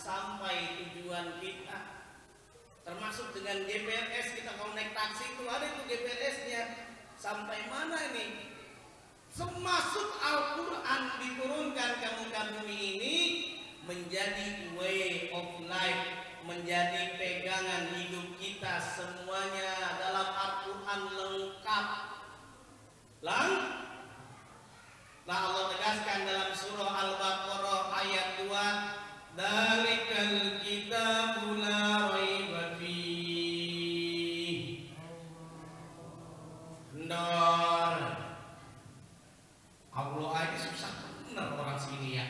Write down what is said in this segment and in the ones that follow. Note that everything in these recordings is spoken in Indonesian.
sampai tujuan kita. Termasuk dengan GPS, kita kalau naik taksi itu ada itu GPS-nya. Sampai mana ini? Semasuk Al-Quran diturunkan ke muka bumi ini menjadi way of life, menjadi pegangan hidup kita semuanya dalam Al-Quran lengkap. Nah Allah tegaskan dalam surah Al-Baqarah ayat 2, "Dzalikal kitabu la raiba fihi." Ndor. Allah aja susah bener orang sini ya.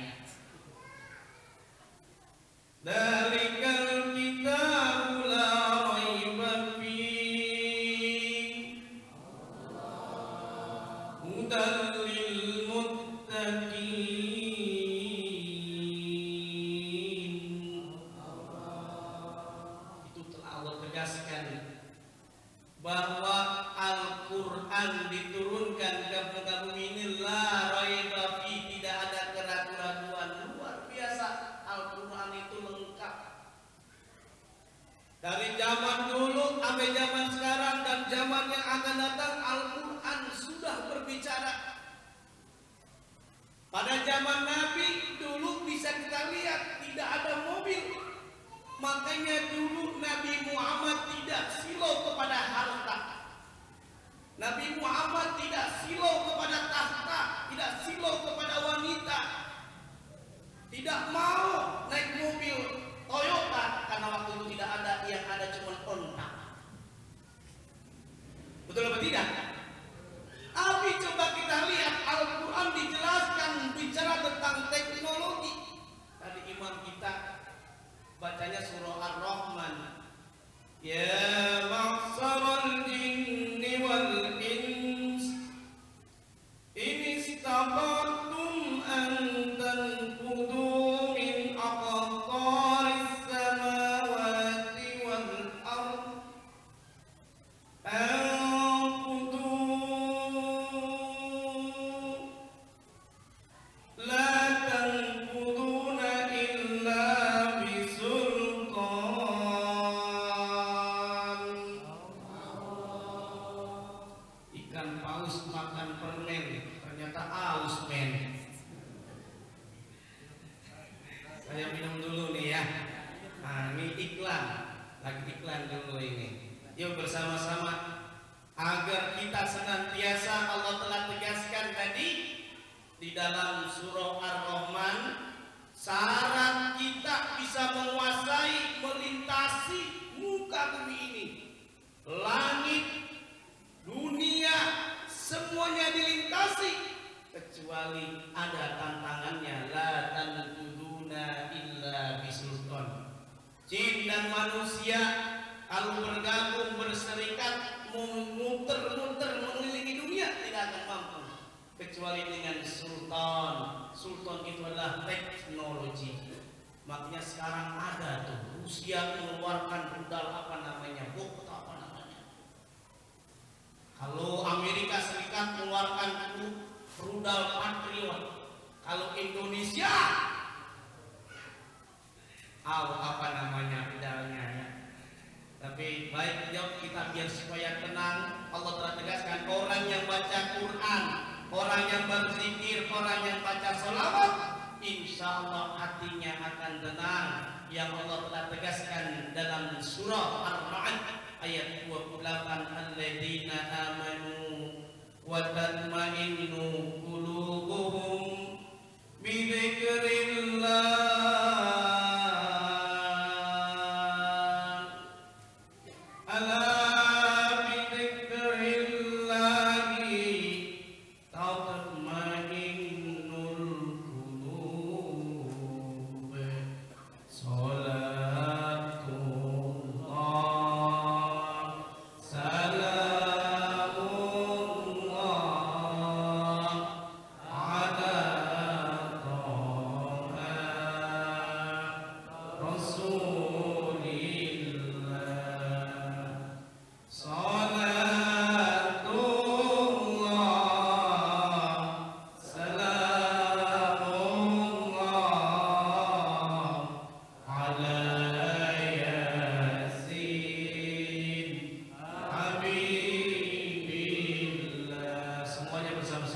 Dzalikal kitabu la raiba fihi hudan lil muttaqin. Itu telah Allah tegaskan bahwa Al-Quran diturunkan ke muka bumi ini la raiba fi, tidak ada keraguan-keraguan. Luar biasa, Al-Quran itu lengkap. Dari zaman dulu sampai zaman sekarang dan zaman yang akan datang, Al-Quran sudah berbicara. Pada zaman Nabi dulu bisa kita lihat tidak ada mobil. Makanya dulu Nabi Muhammad tidak silau kepada harta. Nabi Muhammad tidak silau kepada tahta, tidak silau kepada wanita. Tidak mau naik mobil Toyota karena waktu itu tidak ada, yang ada cuma onta. Betul apa tidak? Tapi coba kita lihat Al-Quran dijelaskan bicara tentang teknologi. Tadi imam kita bacanya surah Ar-Rahman. Ya ma'syaral jinni wal ins in istata'tum an tanfudu min aqtaris samawati wal ard anfudu la tanfuduna illa makan permen, ternyata aus men. Saya minum dulu nih ya. Nah ini iklan, lagi iklan dulu ini. Yuk bersama-sama agar kita senantiasa, Allah telah tegaskan tadi di dalam surah Ar-Rahman, syarat kita bisa menguasai, melintasi muka bumi ini, langit, dunia, semuanya dilintasi kecuali ada tantangannya. La tanfuduna illa bisultan. Jin dan manusia kalau bergabung berserikat muter-muter mengelilingi dunia tidak akan mampu kecuali dengan sultan. Sultan itu adalah teknologi. Makanya sekarang ada tuh Rusia mengeluarkan rudal apa namanya, bom apa namanya. Kalau Amerika Serikat mengeluarkan rudal Patriot, kalau Indonesia apa namanya rudalnya ya. Tapi baik jawab kita biar supaya tenang. Allah telah tegaskan orang yang baca Quran, orang yang berzikir, orang yang baca sholawat, insya Allah hatinya akan tenang. Yang Allah telah tegaskan dalam surah Ar-Ra'd ayat 28, alladzina amanu wa tatma'innu qulubuhum bi dzikrillah.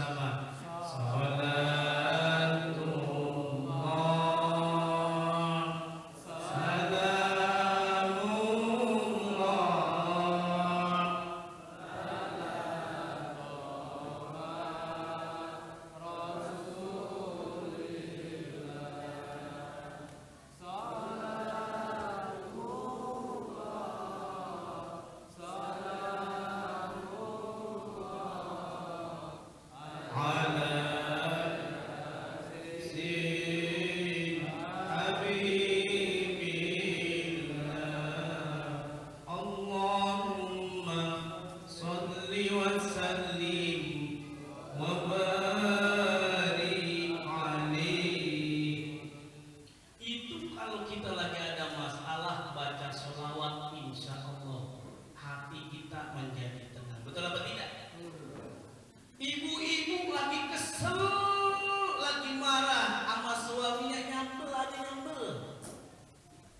bersama-sama. Salatullah,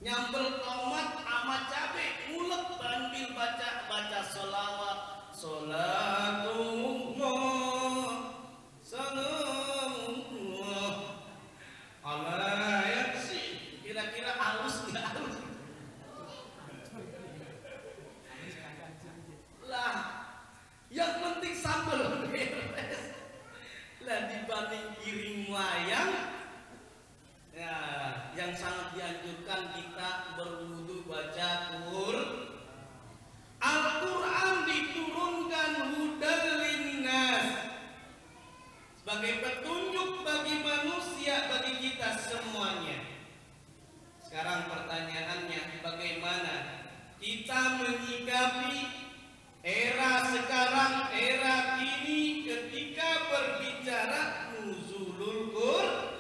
nyambel tomat sama cabe ngulek sambil baca sholawat. Sholatullah salamullah ala yasin. Kira-kira halus nggak halus? Lah yang penting sambal beres. Lah dibanding kirim wayang, ya, yang sangat dianjurkan kita berwudu baca Al-Quran diturunkan hudal linnas, sebagai petunjuk bagi manusia, bagi kita semuanya. Sekarang pertanyaannya, bagaimana kita menyikapi era sekarang, era kini ketika berbicara nuzulul Quran?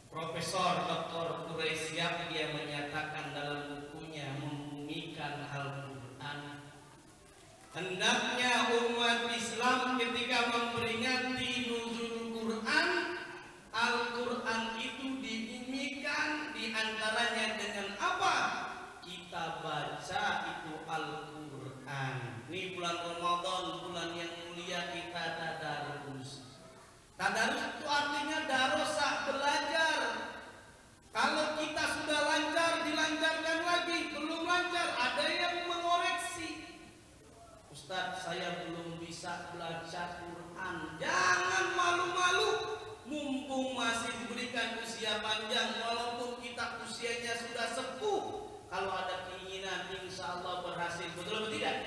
Profesor Dr. Quraisyah dia menyatakan dalam bukunya Membumikan Al-Quran, hendaknya umat Islam ketika memperingati nuzul Quran, Al-Quran itu dibumikan, diantaranya dengan apa? Kita baca itu Al-Quran. Ini bulan Ramadan, bulan yang mulia, kita tadarus. Tadarus itu artinya darosa, belajar. Kalau kita sudah lancar, dilancarkan lagi. Belum lancar, ada yang mengoreksi. Ustadz, saya belum bisa belajar Quran. Jangan malu-malu, mumpung masih diberikan usia panjang. Walaupun kita usianya sudah sepuh, kalau ada keinginan, insya Allah berhasil. Betul atau tidak?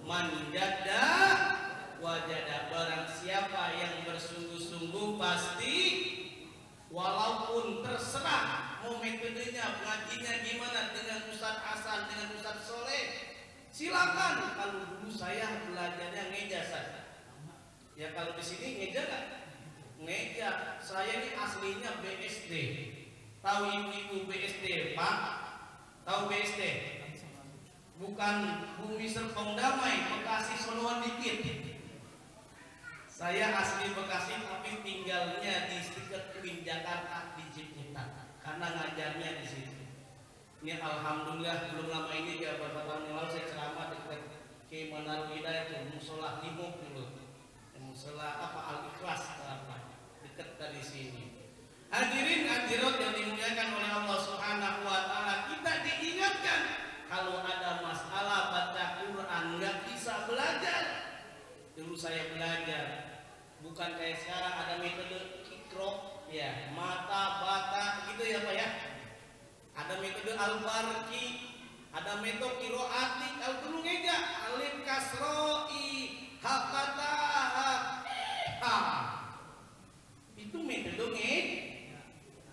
Man jada wajada, barang siapa yang bersungguh-sungguh pasti, walaupun terserah mau metodenya, pengajinya gimana, dengan Ustadz Hasan, dengan Ustadz Soleh, silakan. Kalau dulu saya belajarnya ngeja saja. Ya kalau di sini ngeja nggak? Ngeja. Saya ini aslinya BSD. Tahu ibu BSD, Pak? Tahu BSD? Bukan Bumi Serpong Damai, Bekasi Soloan dikit. Saya asli Bekasi tapi tinggalnya di dekat Uin Jakarta di Ciputat, karena ngajarnya di situ. Ini alhamdulillah belum lama ini ya, beberapa tahun yang lalu saya ceramah dekat ke Manarul Hidayah itu musola Limuk dulu, musola apa Al-Ikhlas apa dekat dari sini. Hadirin hadirat yang dimuliakan oleh Allah Subhanahu wa taala, kita diingatkan kalau ada masalah baca Quran nggak bisa belajar. Dulu saya belajar, bukan kayak sekarang ada metode ikro, ya, mata, bata, gitu ya Pak ya. Ada metode al-barqi, ada metode kiroati. Kalau dulu ngeja alif kasroi hakata ha. Itu metode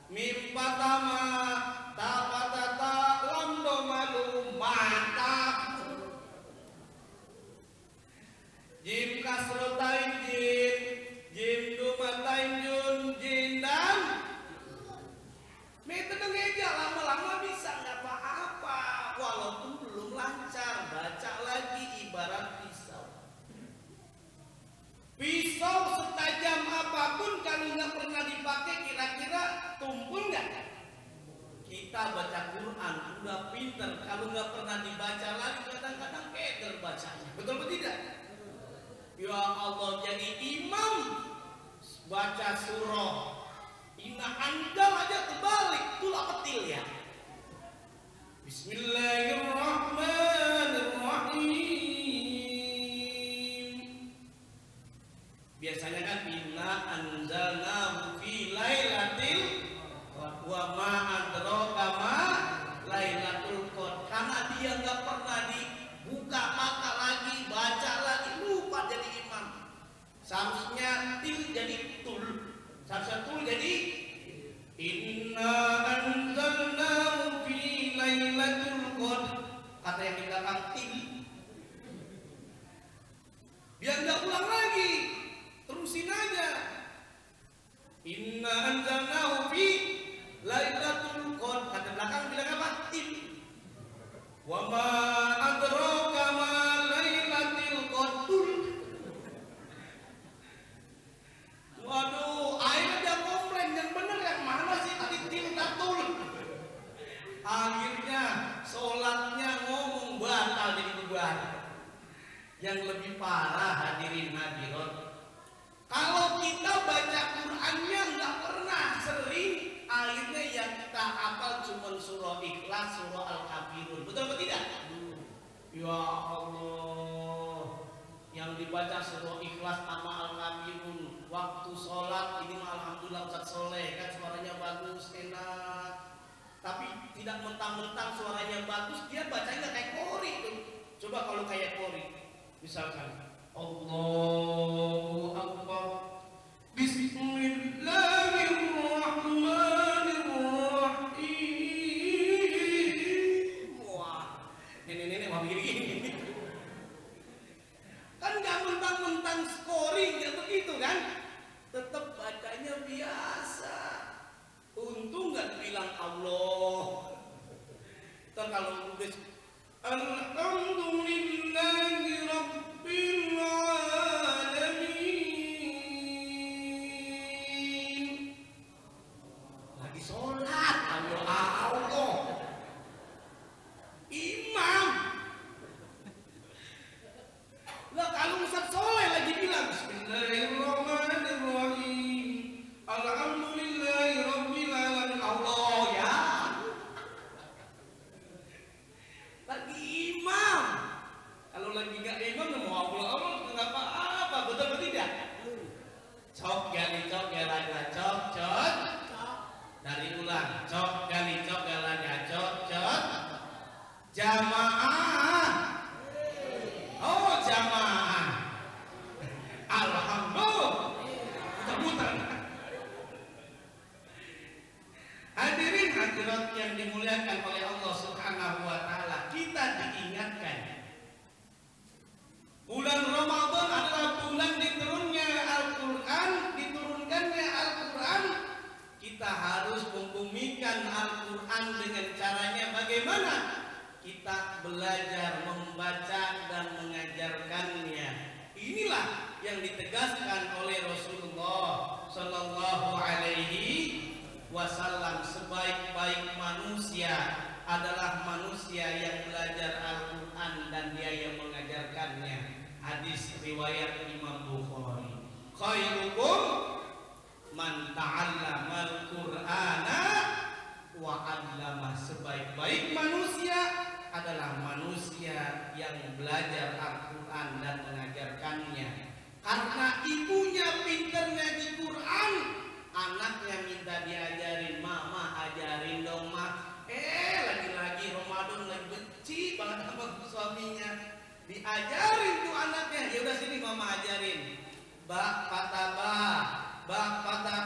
mim patama ta patata lam do malu mata. Jim kasrotain jim, jim dumatain jun, jin dan metode ngeja lama-lama bisa nggak apa-apa, walaupun belum lancar. Baca lagi, ibarat pisau. Pisau setajam apapun kalau nggak pernah dipakai, kira-kira tumpul nggak? Kita baca Quran udah pinter, kalau nggak pernah dibaca lagi kadang-kadang keder bacanya. Betul atau tidak? Ya Allah, jadi baca surah Inna Anzal aja terbalik, itulah petil ya. Bismillahirrahmanirrahim. Biasanya kan inna anzalnahu fi lailatil wa ma adraka ma lailatul qadar. Karena dia nggak pernah dibuka mata lagi, baca lagi, lupa jadi imam. Seharusnya til jadi tul, seharusnya tul jadi inna anzalnahu fi lailatul qadar. Kata yang di belakang til, biar nggak ulang lagi, terusin aja. Inna anzalnahu fi lailatul qadar. Kata belakang bilang apa? Til. Wa ma adraka ma lailatul qadar. Waduh, akhirnya dia komplain, yang bener yang mana sih tadi til tatul. Akhirnya sholatnya ngomong batal jadi bubar. Yang lebih parah hadirin hadirat, kalau kita baca Qur'annya nggak pernah sering, akhirnya yang kita hafal cuma surah Ikhlas, surah Al-Kafirun. Betul atau tidak? Ya Allah, yang dibaca surah Ikhlas sama Al-Kafirun waktu sholat ini mah alhamdulillah Ustaz Soleh kan suaranya bagus, enak. Tapi tidak mentang-mentang suaranya bagus, dia bacanya kayak Qori tuh. Coba kalau kayak Qori, misalkan Allahu Akbar, Bismillahirrahmanirrahim. Wah, nenek-nenek mau begini. Kan nggak mentang-mentang scoring ya begitu kan? Tetap bacanya biasa. Untung nggak bilang Allah. Ntar kalau udah Alhamdulillahi Rabbil Alamin. Lagi sholat, Allah. Imam. Lah kalau Ustaz Soleh lagi bilang Bismillahirrahmanirrahim, Alhamdulillahi Rabbil Alamin, Allah ya. Lagi imam. Kalau lagi nggak imam mau Allah nggak apa-apa, betul betul tidak? Cok gali cok galanya cok cok. Dari ulang cok gali cok galanya cok cok. Jamaah. Oh jamaah. Alhamdulillah. Sebutan. Hadirin hadirat yang dimuliakan oleh Allah Subhanahu wa taala, kita diingatkan bulan Ramadan adalah bulan diturunkannya Al-Qur'an. Kita harus membumikan Al-Qur'an dengan caranya bagaimana? Kita belajar membaca dan mengajarkannya. Inilah yang ditegaskan oleh Rasulullah Sallallahu Alaihi Wasallam. Sebaik-baik manusia adalah manusia yang belajar Al-Quran dan dia yang mengajarkannya. Hadis riwayat Imam Bukhari. Khairukum man ta'allama al-Qur'ana wa 'allama. Sebaik-baik manusia adalah manusia yang belajar Al-Quran dan mengajarkannya. Karena ibunya pinternya di Quran, anaknya minta diajarin, mama ajarin dong ma. Lagi-lagi Ramadan lagi benci banget sama suaminya, diajarin tuh anaknya. Ya udah sini mama ajarin. Bak pataba, bak pataba.